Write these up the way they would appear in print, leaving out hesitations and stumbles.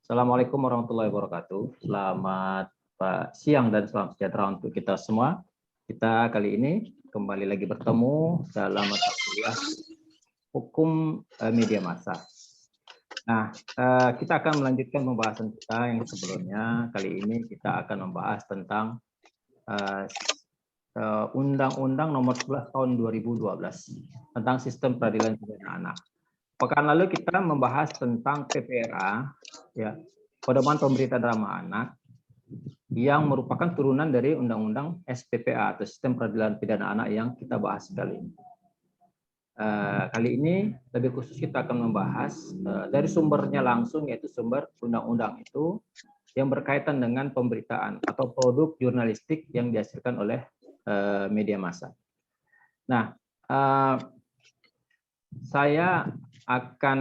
Assalamualaikum warahmatullahi wabarakatuh. Selamat siang dan selamat sejahtera untuk kita semua. Kita kali ini kembali lagi bertemu dalam mata kuliah hukum media massa. Nah, kita akan melanjutkan pembahasan kita yang sebelumnya. Kali ini kita akan membahas tentang Undang-Undang Nomor 11 Tahun 2012 tentang Sistem Peradilan Pidana Anak. Pekan lalu kita membahas tentang PPRA, ya, Pedoman Pemberitaan Ramah Anak, yang merupakan turunan dari Undang-Undang SPPA atau Sistem Peradilan Pidana Anak yang kita bahas kali ini. Kali ini lebih khusus kita akan membahas dari sumbernya langsung, yaitu sumber undang-undang itu yang berkaitan dengan pemberitaan atau produk jurnalistik yang dihasilkan oleh media massa. Nah, saya akan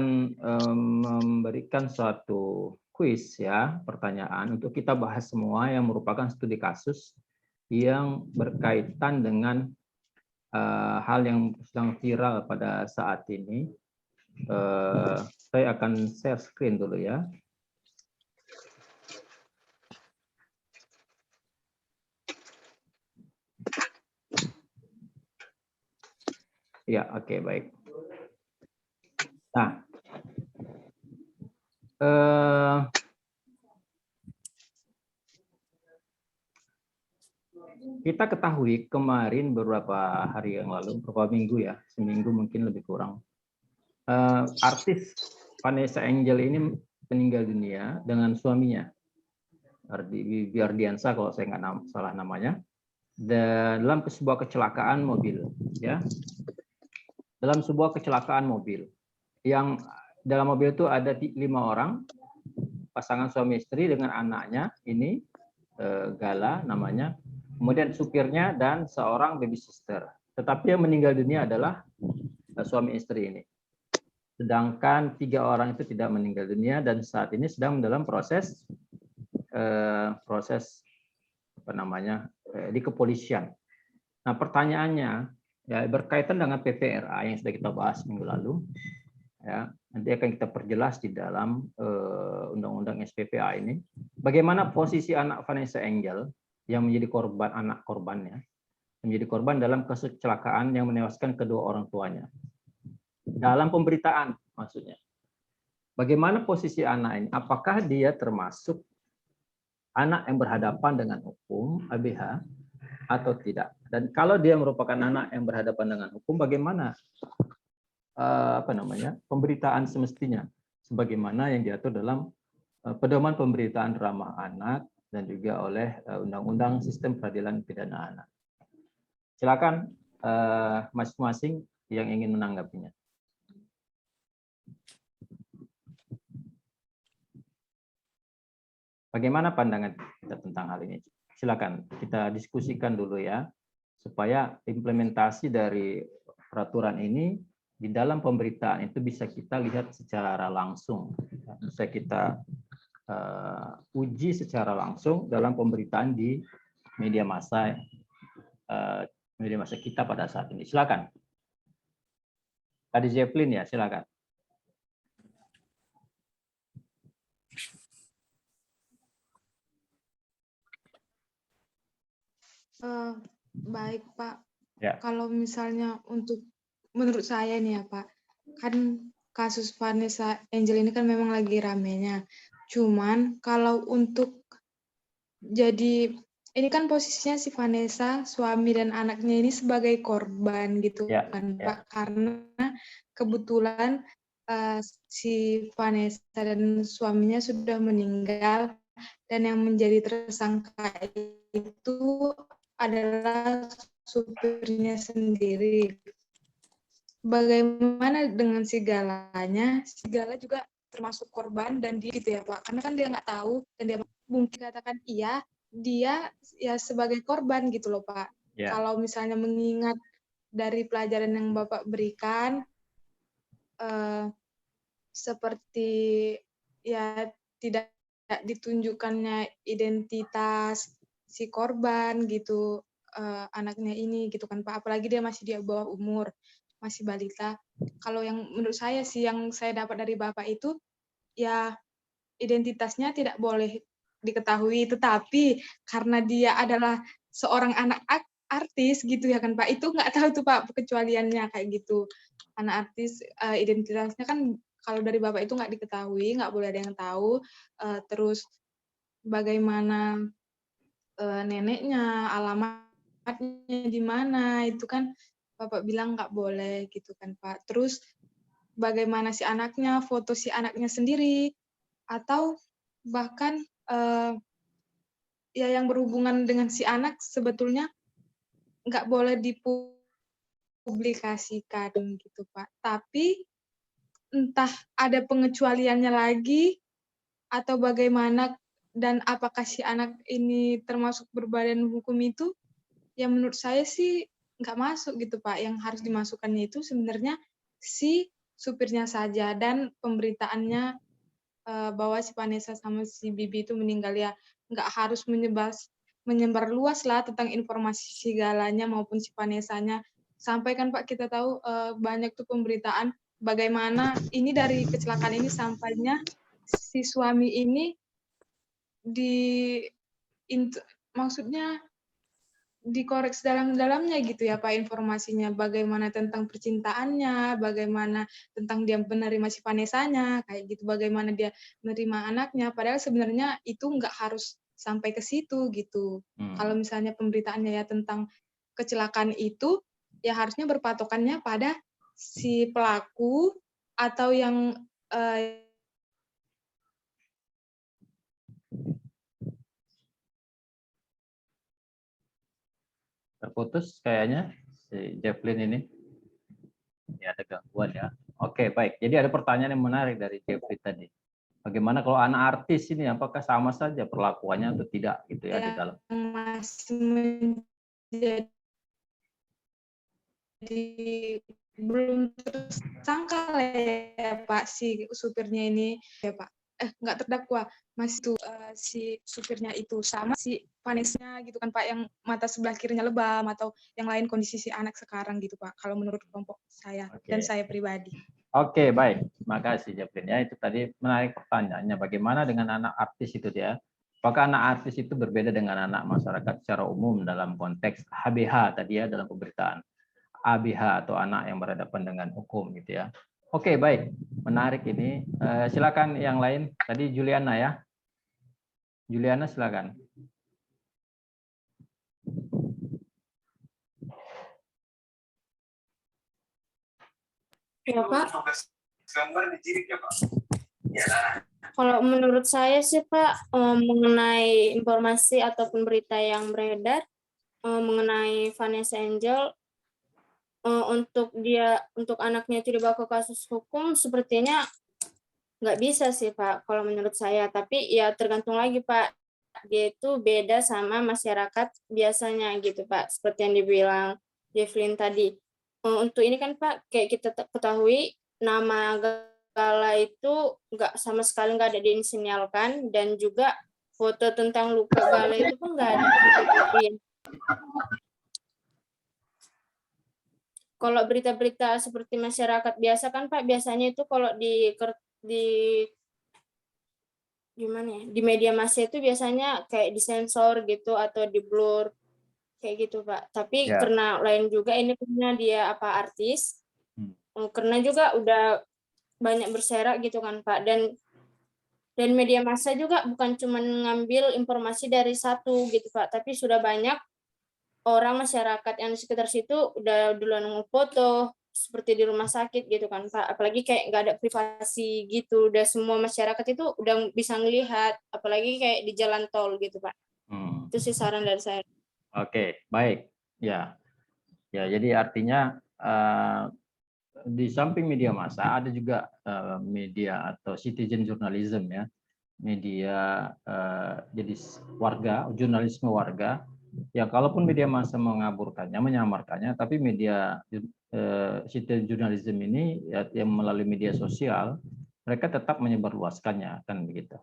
memberikan suatu kuis, ya, pertanyaan untuk kita bahas semua yang merupakan studi kasus yang berkaitan dengan hal yang sedang viral pada saat ini. Saya akan share screen dulu, ya. Ya, oke, baik. Nah, kita ketahui kemarin beberapa hari yang lalu, beberapa minggu, ya, seminggu mungkin lebih kurang, artis Vanessa Angel ini meninggal dunia dengan suaminya, Ardi Ardiansa kalau saya nggak salah namanya, dalam sebuah kecelakaan mobil, ya, dalam sebuah kecelakaan mobil yang dalam mobil itu ada 5 orang, pasangan suami istri dengan anaknya ini, Gala namanya, kemudian supirnya dan seorang baby sister. Tetapi yang meninggal dunia adalah suami istri ini. Sedangkan 3 orang itu tidak meninggal dunia dan saat ini sedang dalam proses di kepolisian. Nah, pertanyaannya, ya, berkaitan dengan PPRA yang sudah kita bahas minggu lalu, ya, nanti akan kita perjelas di dalam Undang-Undang SPPA ini, bagaimana posisi anak Vanessa Angel yang menjadi korban, anak korbannya, menjadi korban dalam kasus kecelakaan yang menewaskan kedua orang tuanya. Dalam pemberitaan maksudnya. Bagaimana posisi anak ini? Apakah dia termasuk anak yang berhadapan dengan hukum ABH atau tidak? Dan kalau dia merupakan anak yang berhadapan dengan hukum, bagaimana pemberitaan semestinya sebagaimana yang diatur dalam Pedoman Pemberitaan Ramah Anak dan juga oleh Undang-Undang Sistem Peradilan Pidana Anak. Silakan masing-masing yang ingin menanggapinya. Bagaimana pandangan kita tentang hal ini? Silakan kita diskusikan dulu, ya, supaya implementasi dari peraturan ini di dalam pemberitaan itu bisa kita lihat secara langsung, bisa kita uji secara langsung dalam pemberitaan di media massa kita pada saat ini. Silakan. Tadi Zeppelin, ya, silakan. Baik, Pak. Ya. Kalau misalnya menurut saya nih, ya, Pak, kan kasus Vanessa Angel ini kan memang lagi ramenya. Cuman kalau untuk jadi ini kan posisinya si Vanessa, suami dan anaknya ini sebagai korban gitu, Ya, kan, ya. Pak. Karena kebetulan si Vanessa dan suaminya sudah meninggal dan yang menjadi tersangka itu adalah supirnya sendiri. Bagaimana dengan si Galanya? Si Gala juga termasuk korban dan dia gitu, ya, Pak. Karena kan dia nggak tahu dan dia mungkin katakan iya, dia ya sebagai korban gitu loh, Pak. Ya. Kalau misalnya mengingat dari pelajaran yang Bapak berikan, seperti ya tidak ditunjukkannya identitas si korban gitu, anaknya ini gitu kan, Pak. Apalagi dia masih di bawah umur, masih balita. Kalau yang menurut saya sih yang saya dapat dari Bapak itu ya identitasnya tidak boleh diketahui, tetapi karena dia adalah seorang anak artis gitu ya kan Pak, itu nggak tahu tuh Pak kecualiannya kayak gitu. Anak artis identitasnya kan kalau dari Bapak itu nggak diketahui, nggak boleh ada yang tahu. Terus bagaimana neneknya, alamatnya di mana, itu kan Bapak bilang nggak boleh gitu kan Pak. Terus bagaimana si anaknya, foto si anaknya sendiri, atau bahkan ya yang berhubungan dengan si anak sebetulnya nggak boleh dipublikasikan gitu Pak. Tapi entah ada pengecualiannya lagi atau bagaimana dan apakah si anak ini termasuk berbadan hukum itu, ya menurut saya sih nggak masuk gitu Pak. Yang harus dimasukkannya itu sebenarnya si supirnya saja dan pemberitaannya bahwa si Vanessa sama si Bibi itu meninggal ya nggak harus menyebar luas lah tentang informasi segalanya maupun si Vanessa-nya. Sampai kan Pak kita tahu banyak tuh pemberitaan bagaimana ini dari kecelakaan ini sampainya si suami ini di maksudnya dikorek dalam-dalamnya gitu ya Pak informasinya, bagaimana tentang percintaannya, bagaimana tentang dia menerima si Vanessa-nya, kayak gitu, bagaimana dia menerima anaknya, padahal sebenarnya itu nggak harus sampai ke situ gitu. Kalau misalnya pemberitaannya ya tentang kecelakaan itu, ya harusnya berpatokannya pada si pelaku atau yang Terputus kayaknya si Jefflin ini. Ya, ada gangguan ya. Oke, baik. Jadi ada pertanyaan yang menarik dari Jeffrey tadi. Bagaimana kalau anak artis ini, apakah sama saja perlakuannya atau tidak gitu ya di dalam? masih menjadi belum tersangka lah ya Pak si supirnya ini ya Pak nggak terdakwa masih tuh si supirnya itu sama si Vanessa gitu kan Pak yang mata sebelah kirinya lebam atau yang lain kondisi si anak sekarang gitu Pak kalau menurut kelompok saya dan saya pribadi. Oke, baik. Terima kasih Jeffrey ya. Itu tadi menarik pertanyaannya. Bagaimana dengan anak artis itu dia? Apakah anak artis itu berbeda dengan anak masyarakat secara umum dalam konteks HBH tadi ya dalam pemberitaan? ABH atau anak yang berhadapan dengan hukum gitu ya. Oke, baik. Menarik ini. Silakan yang lain. Tadi Juliana ya. Juliana silakan. Ya Pak. Kalau menurut saya sih Pak, mengenai informasi ataupun berita yang beredar mengenai Vanessa Angel, untuk anaknya itu dibawa ke kasus hukum, sepertinya nggak bisa sih Pak, kalau menurut saya. Tapi ya tergantung lagi Pak, dia itu beda sama masyarakat biasanya gitu Pak, seperti yang dibilang Jefflin tadi. Untuk ini kan Pak, kayak kita ketahui, nama Gala itu sama sekali nggak ada diinsinyalkan, dan juga foto tentang luka Gala itu pun nggak ada ditutupin. Kalau berita-berita seperti masyarakat biasa kan Pak, biasanya itu kalau gimana ya, di media massa itu biasanya kayak disensor gitu atau di blur kayak gitu Pak. Tapi karena lain juga ini punya dia artis, karena juga udah banyak berserak gitu kan Pak, dan media massa juga bukan cuma ngambil informasi dari satu gitu Pak, tapi sudah banyak orang masyarakat yang di sekitar situ udah duluan ngefoto seperti di rumah sakit gitu kan Pak, apalagi kayak nggak ada privasi gitu, udah semua masyarakat itu udah bisa ngelihat, apalagi kayak di jalan tol gitu Pak. Itu sih saran dari saya. Oke, baik. Ya, jadi artinya di samping media massa ada juga media atau citizen journalism ya, media jadi warga, jurnalisme warga. Ya, kalaupun media massa mengaburkannya, menyamarkannya, tapi media citizen journalism ini ya, yang melalui media sosial, mereka tetap menyebarluaskannya, kan begitu.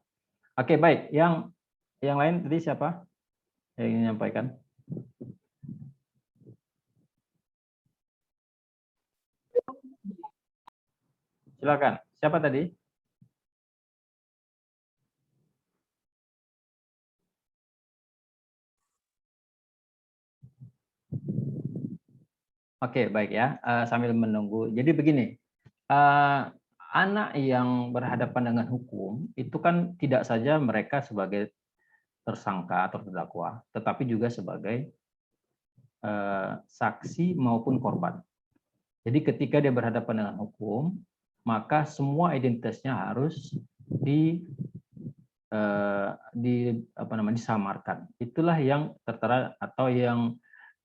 Oke, baik. Yang lain tadi siapa yang ingin menyampaikan? Silakan. Siapa tadi? Oke, baik ya. Sambil menunggu. Jadi begini, anak yang berhadapan dengan hukum itu kan tidak saja mereka sebagai tersangka atau terdakwa, tetapi juga sebagai saksi maupun korban. Jadi ketika dia berhadapan dengan hukum, maka semua identitasnya harus disamarkan. Itulah yang tertera atau yang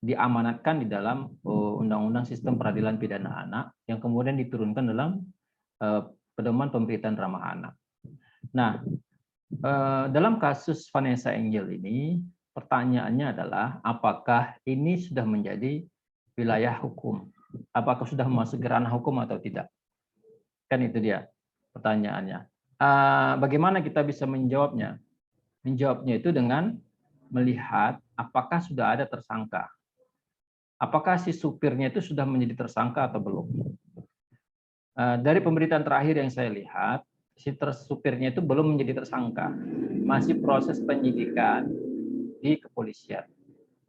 diamanatkan di dalam Undang-Undang Sistem Peradilan Pidana Anak yang kemudian diturunkan dalam Pedoman Pemberitaan Ramah Anak. Nah, dalam kasus Vanessa Angel ini, pertanyaannya adalah apakah ini sudah menjadi wilayah hukum? Apakah sudah masuk ke ranah hukum atau tidak? Kan itu dia pertanyaannya. Bagaimana kita bisa menjawabnya? Menjawabnya itu dengan melihat apakah sudah ada tersangka. Apakah si supirnya itu sudah menjadi tersangka atau belum? Dari pemberitaan terakhir yang saya lihat, si supirnya itu belum menjadi tersangka. Masih proses penyidikan di kepolisian.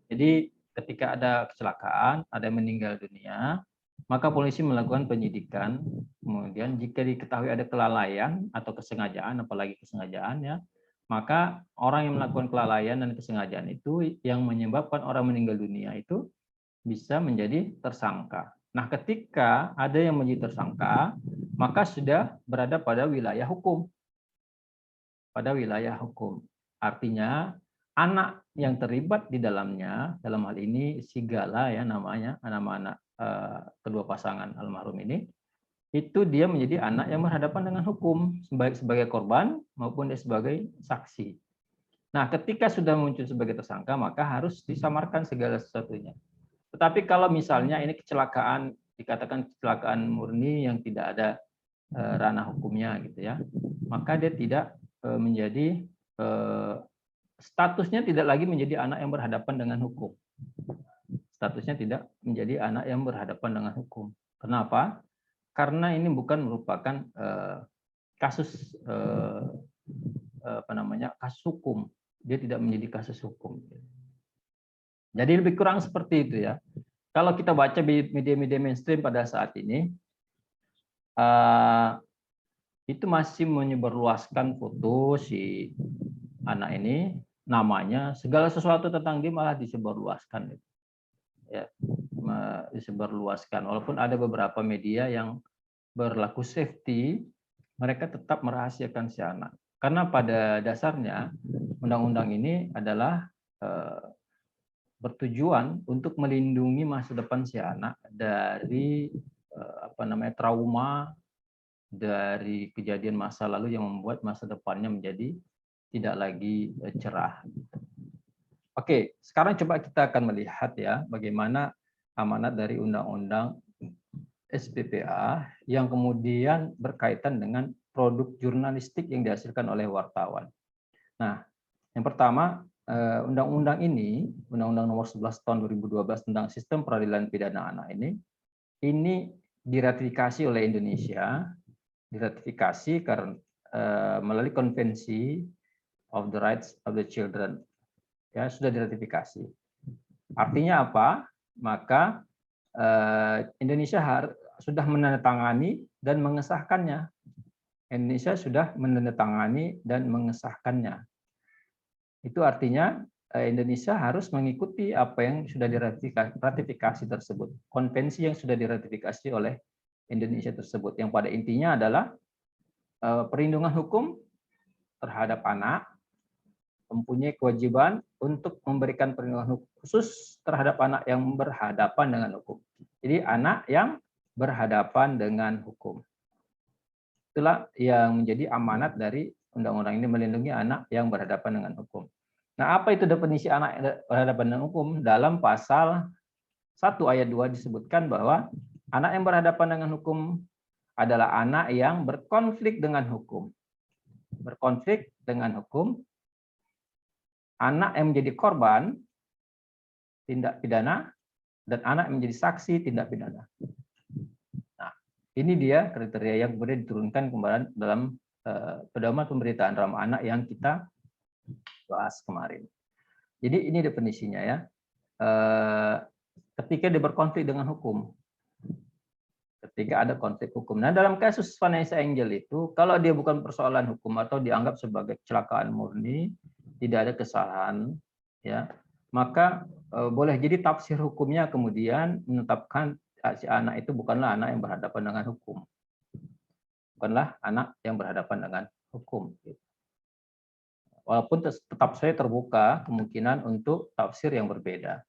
Jadi ketika ada kecelakaan, ada yang meninggal dunia, maka polisi melakukan penyidikan. Kemudian jika diketahui ada kelalaian atau kesengajaan, apalagi kesengajaan ya, maka orang yang melakukan kelalaian dan kesengajaan itu yang menyebabkan orang meninggal dunia itu bisa menjadi tersangka. Nah, ketika ada yang menjadi tersangka, maka sudah berada pada wilayah hukum. Pada wilayah hukum. Artinya, anak yang terlibat di dalamnya, dalam hal ini si Gala ya namanya, anak-anak kedua pasangan almarhum ini, itu dia menjadi anak yang berhadapan dengan hukum, baik sebagai korban maupun dia sebagai saksi. Nah, ketika sudah muncul sebagai tersangka, maka harus disamarkan segala sesuatunya. Tetapi kalau misalnya ini kecelakaan, dikatakan kecelakaan murni yang tidak ada ranah hukumnya gitu ya, maka dia tidak menjadi statusnya tidak lagi menjadi anak yang berhadapan dengan hukum. Statusnya tidak menjadi anak yang berhadapan dengan hukum. Kenapa? Karena ini bukan merupakan kasus kasus hukum. Dia tidak menjadi kasus hukum. Jadi lebih kurang seperti itu ya. Kalau kita baca media-media mainstream pada saat ini, itu masih menyebarluaskan foto si anak ini, namanya, segala sesuatu tentang dia malah disebarluaskan. Ya, disebarluaskan. Walaupun ada beberapa media yang berlaku safety, mereka tetap merahasiakan si anak. Karena pada dasarnya undang-undang ini adalah bertujuan untuk melindungi masa depan si anak dari trauma, dari kejadian masa lalu yang membuat masa depannya menjadi tidak lagi cerah. Oke, sekarang coba kita akan melihat ya bagaimana amanat dari Undang-Undang SPPA yang kemudian berkaitan dengan produk jurnalistik yang dihasilkan oleh wartawan. Nah, yang pertama, undang-undang ini, Undang-Undang Nomor 11 Tahun 2012 tentang Sistem Peradilan Pidana Anak ini diratifikasi oleh Indonesia, diratifikasi karena melalui Konvensi of the Rights of the Children, ya sudah diratifikasi. Artinya apa? Maka Indonesia sudah menandatangani dan mengesahkannya. Indonesia sudah menandatangani dan mengesahkannya. Itu artinya Indonesia harus mengikuti apa yang sudah diratifikasi tersebut, konvensi yang sudah diratifikasi oleh Indonesia tersebut, yang pada intinya adalah perlindungan hukum terhadap anak, mempunyai kewajiban untuk memberikan perlindungan khusus terhadap anak yang berhadapan dengan hukum. Jadi anak yang berhadapan dengan hukum. Itulah yang menjadi amanat dari undang-undang ini, melindungi anak yang berhadapan dengan hukum. Nah, apa itu definisi anak yang berhadapan dengan hukum? Dalam pasal 1 ayat 2 disebutkan bahwa anak yang berhadapan dengan hukum adalah anak yang berkonflik dengan hukum. Berkonflik dengan hukum, anak yang menjadi korban tindak pidana, dan anak yang menjadi saksi tindak pidana. Nah, ini dia kriteria yang kemudian diturunkan kembali dalam Pedoman Pemberitaan Ramah Anak yang kita bahas kemarin. Jadi ini definisinya ya. ketika dia berkonflik dengan hukum. Ketika ada konflik hukum. Nah, dalam kasus Vanessa Angel itu, kalau dia bukan persoalan hukum atau dianggap sebagai kecelakaan murni, tidak ada kesalahan, ya, maka boleh jadi tafsir hukumnya kemudian menetapkan si anak itu bukanlah anak yang berhadapan dengan hukum. Bukanlah anak yang berhadapan dengan hukum. Walaupun tetap saya terbuka kemungkinan untuk tafsir yang berbeda.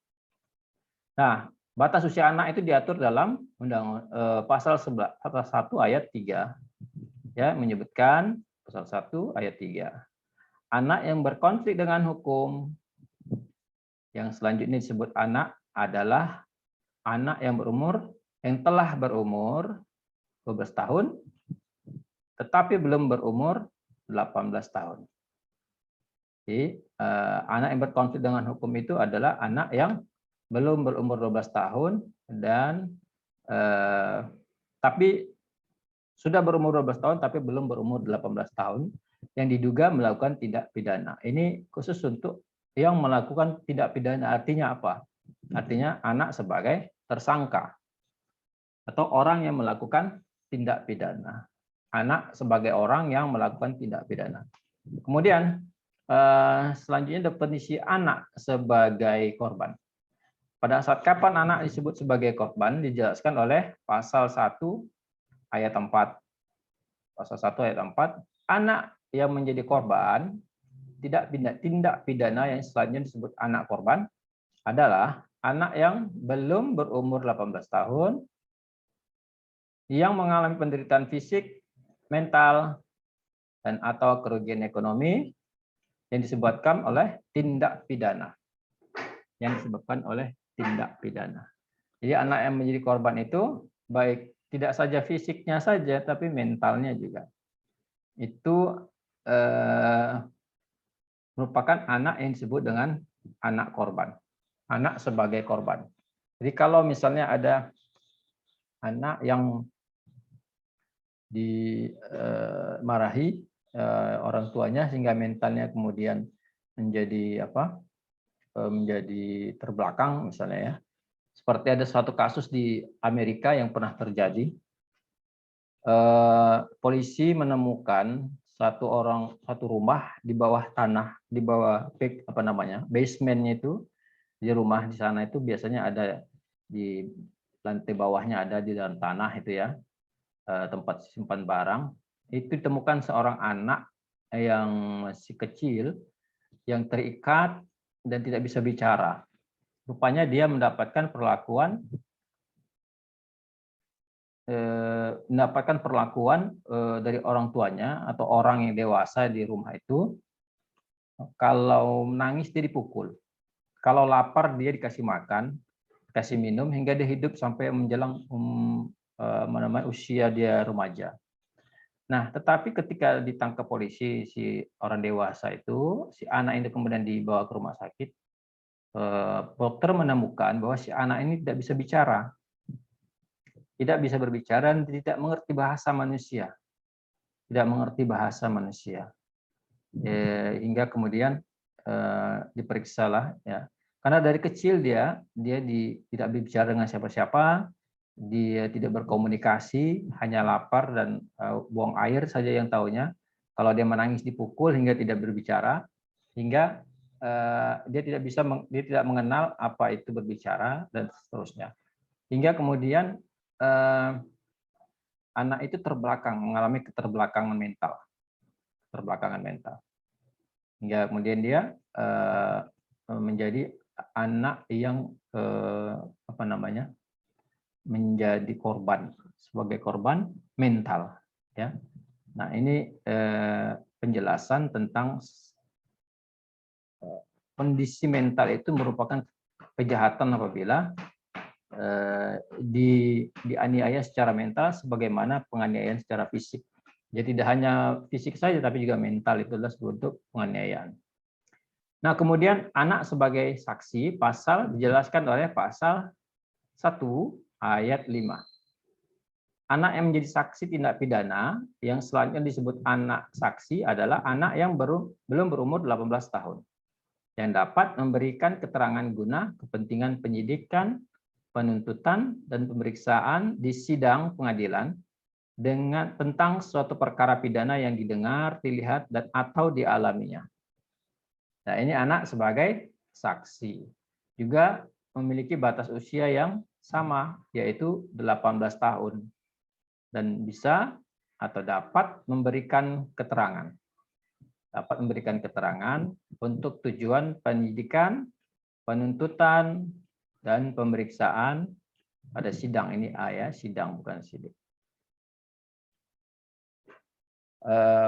Nah, batas usia anak itu diatur dalam pasal 1 ayat 3. Ya, menyebutkan pasal 1 ayat 3. Anak yang berkonflik dengan hukum, yang selanjutnya disebut anak adalah anak yang telah berumur 12 tahun, tetapi belum berumur 18 tahun. Jadi, anak yang berkonflik dengan hukum itu adalah anak yang belum berumur 12 tahun dan tapi sudah berumur 12 tahun tapi belum berumur 18 tahun yang diduga melakukan tindak pidana. Ini khusus untuk yang melakukan tindak pidana. Artinya apa? Artinya anak sebagai tersangka atau orang yang melakukan tindak pidana. Anak sebagai orang yang melakukan tindak pidana. Kemudian selanjutnya definisi anak sebagai korban. Pada saat kapan anak disebut sebagai korban dijelaskan oleh pasal 1 ayat 4. Pasal 1 ayat 4, anak yang menjadi korban tindak pidana yang selanjutnya disebut anak korban adalah anak yang belum berumur 18 tahun yang mengalami penderitaan fisik, mental, dan atau kerugian ekonomi yang disebabkan oleh tindak pidana. Yang disebabkan oleh tindak pidana. Jadi anak yang menjadi korban itu baik tidak saja fisiknya saja, tapi mentalnya juga. Itu merupakan anak yang disebut dengan anak korban. Anak sebagai korban. Jadi kalau misalnya ada anak yang dimarahi orang tuanya sehingga mentalnya kemudian menjadi menjadi terbelakang misalnya ya. Seperti ada suatu kasus di Amerika yang pernah terjadi. Polisi menemukan satu rumah di bawah tanah, di bawah basementnya itu di rumah di sana itu biasanya ada di lantai bawahnya ada di dalam tanah itu ya, tempat simpan barang. Itu ditemukan seorang anak yang masih kecil yang terikat dan tidak bisa bicara. Rupanya dia mendapatkan perlakuan dari orang tuanya atau orang yang dewasa di rumah itu. Kalau menangis dia dipukul, kalau lapar dia dikasih makan, dikasih minum hingga dia hidup sampai menjelang usia dia remaja. Nah, tetapi ketika ditangkap polisi si orang dewasa itu, si anak ini kemudian dibawa ke rumah sakit. Dokter menemukan bahwa si anak ini tidak bisa bicara, tidak bisa berbicara dan tidak mengerti bahasa manusia, hingga kemudian diperiksalah ya, karena dari kecil dia tidak berbicara dengan siapa-siapa, dia tidak berkomunikasi, hanya lapar dan buang air saja yang taunya. Kalau dia menangis dipukul hingga tidak berbicara, hingga dia tidak mengenal apa itu berbicara dan seterusnya. Hingga kemudian anak itu mengalami keterbelakangan mental. Hingga kemudian dia menjadi anak yang menjadi korban, sebagai korban mental ya. Nah, ini penjelasan tentang kondisi mental itu merupakan kejahatan apabila dianiaya secara mental sebagaimana penganiayaan secara fisik. Jadi tidak hanya fisik saja tapi juga mental, itu adalah bentuk penganiayaan. Nah, kemudian anak sebagai saksi dijelaskan oleh pasal 1 ayat 5. Anak yang menjadi saksi tindak pidana yang selanjutnya disebut anak saksi adalah anak yang belum berumur 18 tahun yang dapat memberikan keterangan guna kepentingan penyidikan penuntutan, dan pemeriksaan di sidang pengadilan tentang suatu perkara pidana yang didengar, dilihat, dan atau dialaminya. Nah, ini anak sebagai saksi. Juga memiliki batas usia yang sama, yaitu 18 tahun. Dan bisa atau dapat memberikan keterangan. Dapat memberikan keterangan untuk tujuan penyidikan, penuntutan, dan pemeriksaan pada sidang. Ini A ya, sidang bukan sidik.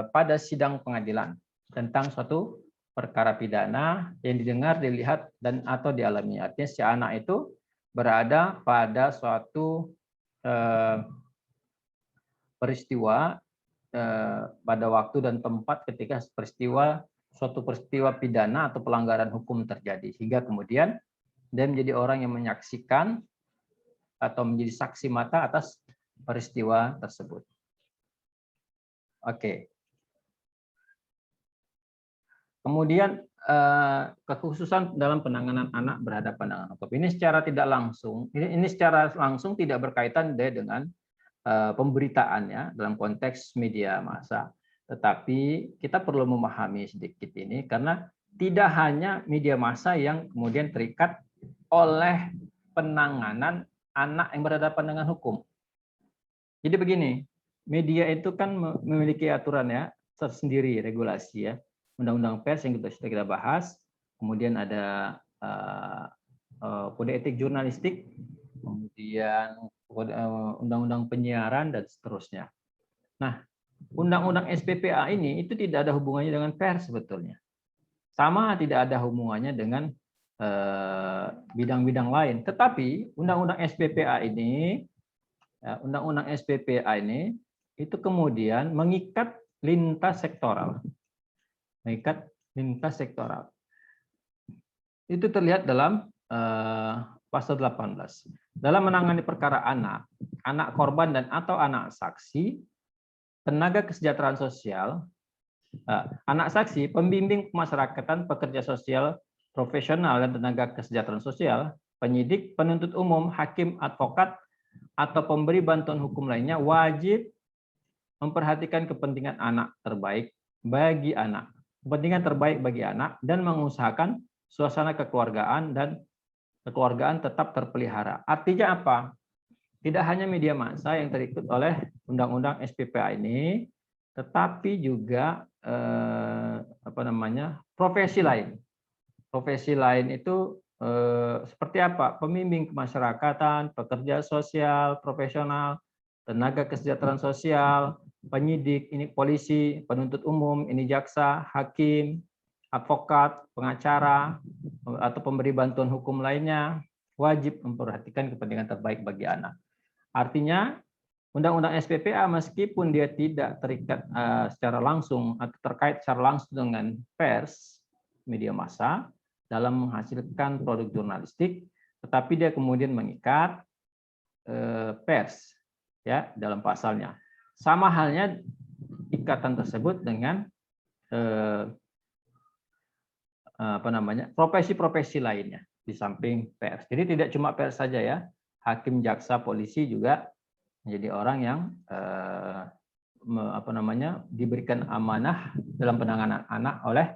Pada sidang pengadilan tentang suatu perkara pidana yang didengar, dilihat, dan atau dialami. Artinya si anak itu berada pada suatu peristiwa pada waktu dan tempat ketika suatu peristiwa pidana atau pelanggaran hukum terjadi, sehingga kemudian dia menjadi orang yang menyaksikan atau menjadi saksi mata atas peristiwa tersebut. Oke. Kemudian kekhususan dalam penanganan anak berhadapan dengan hukum. Ini secara tidak langsung, ini secara langsung tidak berkaitan dengan pemberitaan ya dalam konteks media massa. Tetapi kita perlu memahami sedikit ini karena tidak hanya media massa yang kemudian terikat oleh penanganan anak yang berhadapan dengan hukum. Jadi begini, media itu kan memiliki aturan ya tersendiri, regulasi ya. Undang-undang pers yang sudah kita bahas, kemudian ada kode etik jurnalistik, kemudian undang-undang penyiaran, dan seterusnya. Nah, undang-undang SPPA ini itu tidak ada hubungannya dengan pers sebetulnya. Sama tidak ada hubungannya dengan bidang-bidang lain. Tetapi undang-undang SPPA ini, itu kemudian mengikat lintas sektoral. Mengikat lintas sektoral. Itu terlihat dalam pasal 18. Dalam menangani perkara anak korban dan atau anak saksi, tenaga kesejahteraan sosial, anak saksi, pembimbing pemasyarakatan, pekerja sosial profesional dan tenaga kesejahteraan sosial, penyidik, penuntut umum, hakim, advokat, atau pemberi bantuan hukum lainnya wajib memperhatikan kepentingan anak terbaik bagi anak, kepentingan terbaik bagi anak, dan mengusahakan suasana kekeluargaan tetap terpelihara. Artinya apa? Tidak hanya media massa yang terikut oleh undang-undang SPPA ini, tetapi juga profesi lain. Profesi lain itu seperti apa? Pembimbing kemasyarakatan, pekerja sosial, profesional, tenaga kesejahteraan sosial, penyidik, ini polisi, penuntut umum, ini jaksa, hakim, advokat, pengacara, atau pemberi bantuan hukum lainnya, wajib memperhatikan kepentingan terbaik bagi anak. Artinya, undang-undang SPPA meskipun dia tidak terikat secara langsung atau terkait secara langsung dengan pers, media massa, dalam menghasilkan produk jurnalistik, tetapi dia kemudian mengikat pers ya dalam pasalnya. Sama halnya ikatan tersebut dengan profesi-profesi lainnya di samping pers. Jadi tidak cuma pers saja ya, hakim, jaksa, polisi juga menjadi orang yang diberikan amanah dalam penanganan anak oleh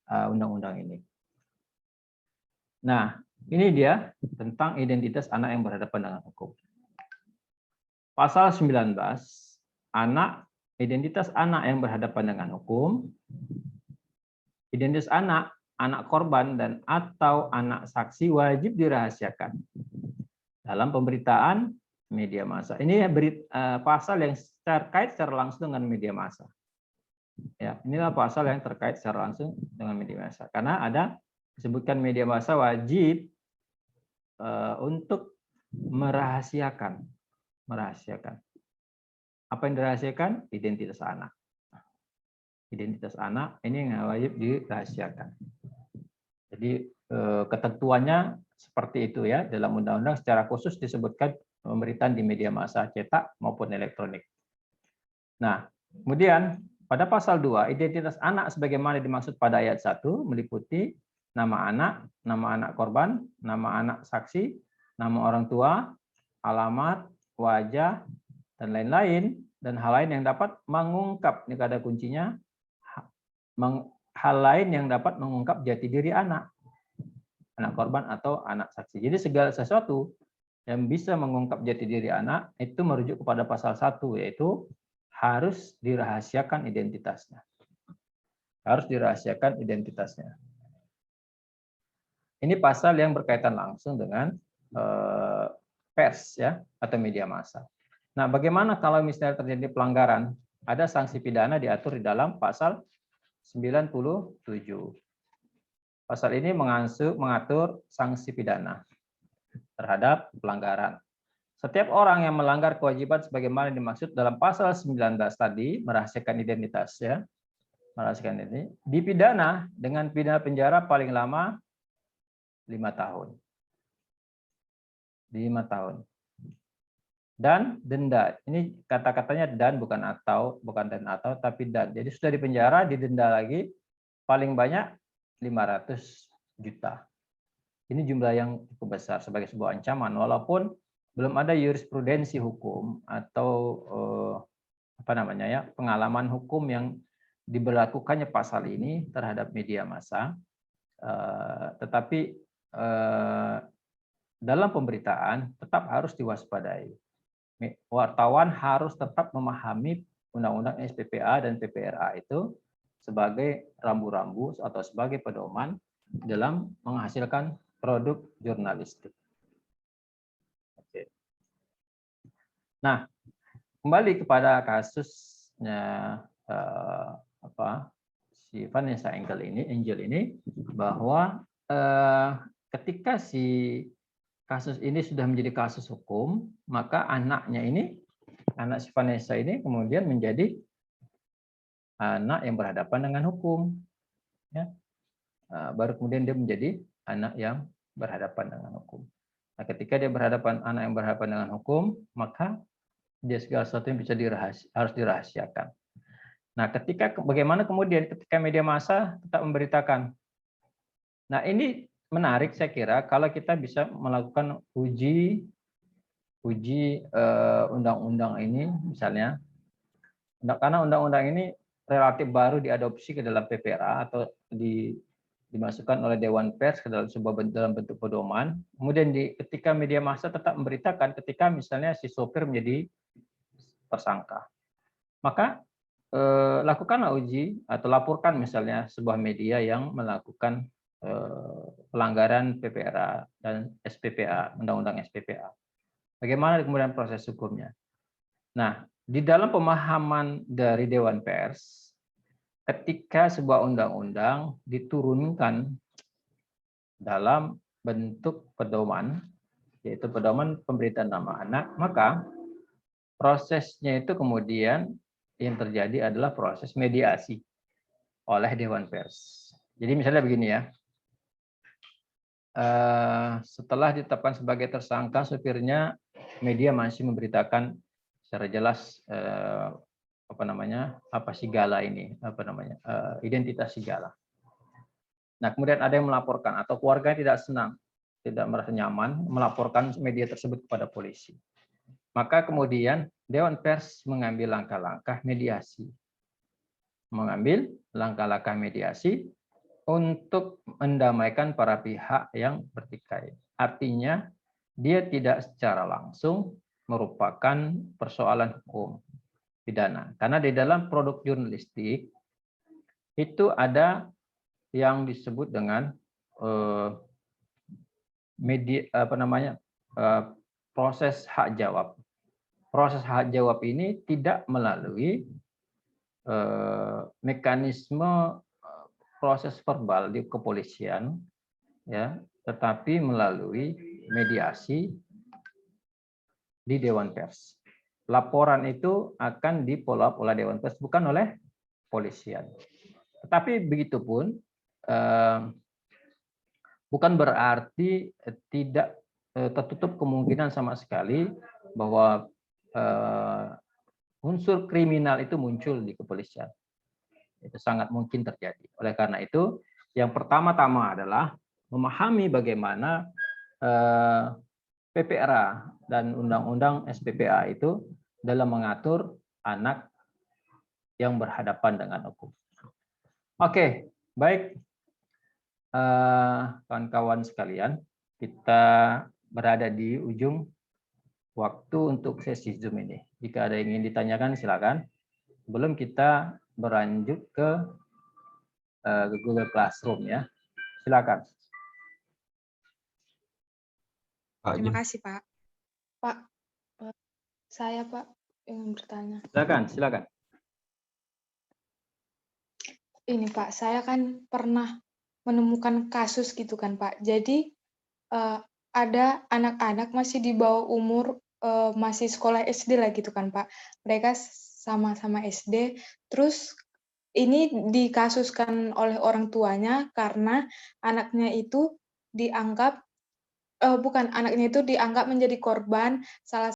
undang-undang ini. Nah, ini dia tentang identitas anak yang berhadapan dengan hukum. Pasal 19, identitas anak yang berhadapan dengan hukum. Identitas anak korban dan atau anak saksi wajib dirahasiakan dalam pemberitaan media massa. Ini pasal yang terkait secara langsung dengan media massa. Ya, inilah pasal yang terkait secara langsung dengan media massa. Karena ada disebutkan media massa wajib untuk merahasiakan. Apa yang dirahasiakan? Identitas anak. Identitas anak ini yang wajib dirahasiakan. Jadi ketentuannya seperti itu ya, dalam undang-undang secara khusus disebutkan pemberitaan di media massa cetak maupun elektronik. Nah, kemudian pada pasal 2, identitas anak sebagaimana dimaksud pada ayat 1 meliputi nama anak korban, nama anak saksi, nama orang tua, alamat, wajah, dan lain-lain, dan hal lain yang dapat mengungkap, ini kata kuncinya, hal lain yang dapat mengungkap jati diri anak korban atau anak saksi. Jadi segala sesuatu yang bisa mengungkap jati diri anak itu merujuk kepada pasal 1, yaitu harus dirahasiakan identitasnya. Harus dirahasiakan identitasnya. Ini pasal yang berkaitan langsung dengan pers ya, atau media massa. Nah, bagaimana kalau misalnya terjadi pelanggaran? Ada sanksi pidana diatur di dalam pasal 97. Pasal ini mengatur sanksi pidana terhadap pelanggaran. Setiap orang yang melanggar kewajiban sebagaimana dimaksud dalam pasal 19 tadi, merahasiakan identitas ya. Merahasiakan ini dipidana dengan pidana penjara paling lama 5 tahun. 5 tahun. Dan denda. Ini kata-katanya dan, bukan atau, bukan dan atau, tapi dan. Jadi sudah dipenjara, didenda lagi paling banyak 500 juta. Ini jumlah yang cukup besar sebagai sebuah ancaman, walaupun belum ada jurisprudensi hukum atau pengalaman hukum yang diberlakukannya pasal ini terhadap media massa. Tetapi dalam pemberitaan tetap harus diwaspadai. Wartawan harus tetap memahami undang-undang SPPA dan PPRA itu sebagai rambu-rambu atau sebagai pedoman dalam menghasilkan produk jurnalistik. Oke. Nah, kembali kepada kasusnya si Vanessa Angel ini, bahwa ketika si kasus ini sudah menjadi kasus hukum, maka anak si Vanessa ini kemudian menjadi anak yang berhadapan dengan hukum. Ya. Baru kemudian dia menjadi anak yang berhadapan dengan hukum. Nah, ketika dia anak yang berhadapan dengan hukum, maka dia segala sesuatu yang bisa harus dirahasiakan. Nah, bagaimana kemudian ketika media massa tetap memberitakan. Nah, ini menarik saya kira kalau kita bisa melakukan uji undang-undang ini misalnya, karena undang-undang ini relatif baru diadopsi ke dalam PPRA atau dimasukkan oleh Dewan Pers ke dalam dalam bentuk pedoman. Kemudian ketika media massa tetap memberitakan ketika misalnya si sopir menjadi tersangka, maka lakukanlah uji atau laporkan misalnya sebuah media yang melakukan pelanggaran PPRA dan SPPA, undang-undang SPPA. Bagaimana kemudian proses hukumnya? Nah, di dalam pemahaman dari Dewan Pers, ketika sebuah undang-undang diturunkan dalam bentuk pedoman, yaitu pedoman pemberitaan nama anak, maka prosesnya itu kemudian yang terjadi adalah proses mediasi oleh Dewan Pers. Jadi misalnya begini ya, setelah ditetapkan sebagai tersangka, supirnya media masih memberitakan secara jelas identitas si Gala. Nah, kemudian ada yang melaporkan atau keluarga tidak senang, tidak merasa nyaman melaporkan media tersebut kepada polisi. Maka kemudian Dewan Pers mengambil langkah-langkah mediasi. Untuk mendamaikan para pihak yang bertikai. Artinya, dia tidak secara langsung merupakan persoalan hukum pidana. Karena di dalam produk jurnalistik itu ada yang disebut dengan proses hak jawab. Proses hak jawab ini tidak melalui mekanisme proses verbal di kepolisian, ya, tetapi melalui mediasi di Dewan Pers. Laporan itu akan di-follow up oleh Dewan Pers, bukan oleh polisian. Tetapi begitupun bukan berarti tidak tertutup kemungkinan sama sekali bahwa unsur kriminal itu muncul di kepolisian. Itu sangat mungkin terjadi. Oleh karena itu, yang pertama-tama adalah memahami bagaimana PPRA dan Undang-Undang SPPA itu dalam mengatur anak yang berhadapan dengan hukum. Oke, baik kawan-kawan sekalian, kita berada di ujung waktu untuk sesi Zoom ini. Jika ada yang ingin ditanyakan, silakan. Sebelum kita berlanjut ke Google Classroom ya, silakan. Terima kasih Pak. Pak, saya Pak ingin bertanya. Silakan. Ini Pak, saya kan pernah menemukan kasus gitu kan Pak. Jadi ada anak-anak masih di bawah umur masih sekolah SD lah gitu kan Pak. Mereka sama-sama SD. Terus ini dikasuskan oleh orang tuanya karena anaknya itu dianggap anaknya itu dianggap menjadi korban salah